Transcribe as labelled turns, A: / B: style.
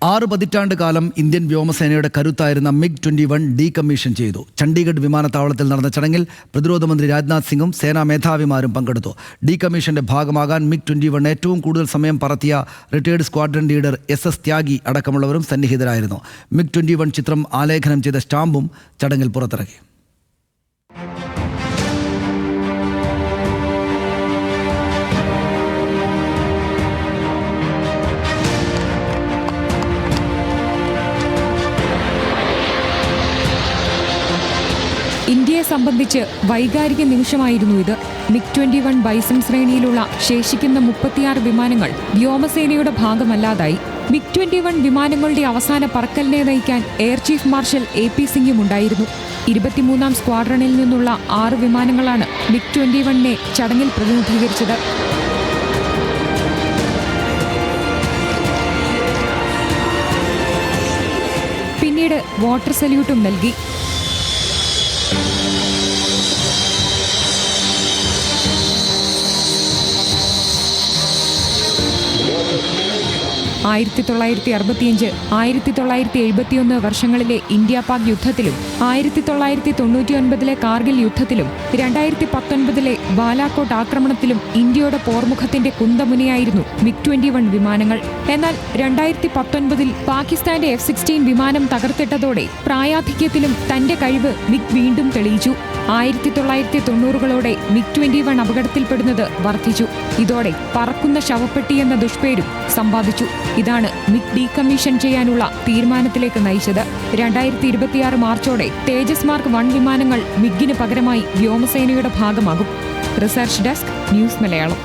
A: 6 പതിറ്റാണ്ട് കാലം ഇന്ത്യൻ വ്യോമസേനയുടെ കരുത്തായിരുന്ന MiG-21 ഡീകമ്മീഷൻ ചെയ്തു. ചണ്ഡീഗഡ് വിമാനത്താവളത്തിൽ നടന്ന ചടങ്ങിൽ പ്രതിരോധ മന്ത്രി രാജ്നാഥ് സിംഗും സേനാ മേധാവിമാരും പങ്കെടുത്തു. ഡീകമ്മീഷന്റെ ഭാഗമാകാൻ MiG-21 ഏറ്റവും കൂടുതൽ സമയം പറത്തിയ റിട്ടയേർഡ് സ്ക്വാഡ്രൺ ലീഡർ SS ത്യാഗി അടക്കമുള്ളവരും സന്നിഹിതരായിരുന്നു. MiG-21 ചിത്രം ആലേഖനം ചെയ്ത സ്റ്റാമ്പും ചടങ്ങിൽ പുറത്തിറക്കി.
B: ഇന്ത്യയെ സംബന്ധിച്ച് വൈകാരിക നിമിഷമായിരുന്നു ഇത്. MiG-21 ബൈസൺ ശ്രേണിയിലുള്ള ശേഷിക്കുന്ന 36 വിമാനങ്ങൾ വ്യോമസേനയുടെ ഭാഗമല്ലാതായി. MiG-21 വിമാനങ്ങളുടെ അവസാന പറക്കലിനെ നയിക്കാൻ എയർ ചീഫ് മാർഷൽ AP സിംഗും ഉണ്ടായിരുന്നു. 23-ാം സ്ക്വാഡ്രണിൽ നിന്നുള്ള 6 വിമാനങ്ങളാണ് MiG-21നെ ചടങ്ങിൽ പ്രതിനിധീകരിച്ചത്. പിന്നീട് വാട്ടർ സല്യൂട്ടും നൽകി. ആയിരത്തി 1965, 1971 വർഷങ്ങളിലെ ഇന്ത്യ പാക് യുദ്ധത്തിലും 1999 കാർഗിൽ യുദ്ധത്തിലും 2019 ബാലാക്കോട്ട് ആക്രമണത്തിലും ഇന്ത്യയുടെ പോർമുഖത്തിന്റെ കുന്തമുനയായിരുന്നു MiG-21 വിമാനങ്ങൾ. എന്നാൽ 2019 പാകിസ്ഥാന്റെ F-16 വിമാനം തകർത്തിട്ടതോടെ പ്രായാധിക്യത്തിലും തന്റെ കഴിവ് MiG വീണ്ടും തെളിയിച്ചു. 1990കളോടെ MiG-21 അപകടത്തിൽപ്പെടുന്നത് വർദ്ധിച്ചു. ഇതോടെ പറക്കുന്ന ശവപ്പെട്ടിയെന്ന ദുഷ്പേരും സമ്പാദിച്ചു. ഇതാണ് MiG ഡീകമ്മീഷൻ ചെയ്യാനുള്ള തീരുമാനത്തിലേക്ക് നയിച്ചത്. 2026 മാർച്ചോടെ തേജസ് മാർക്ക് 1 വിമാനങ്ങൾ MiGന് പകരമായി വ്യോമസേനയുടെ ഭാഗമാകും. Research desk, news Malayalam.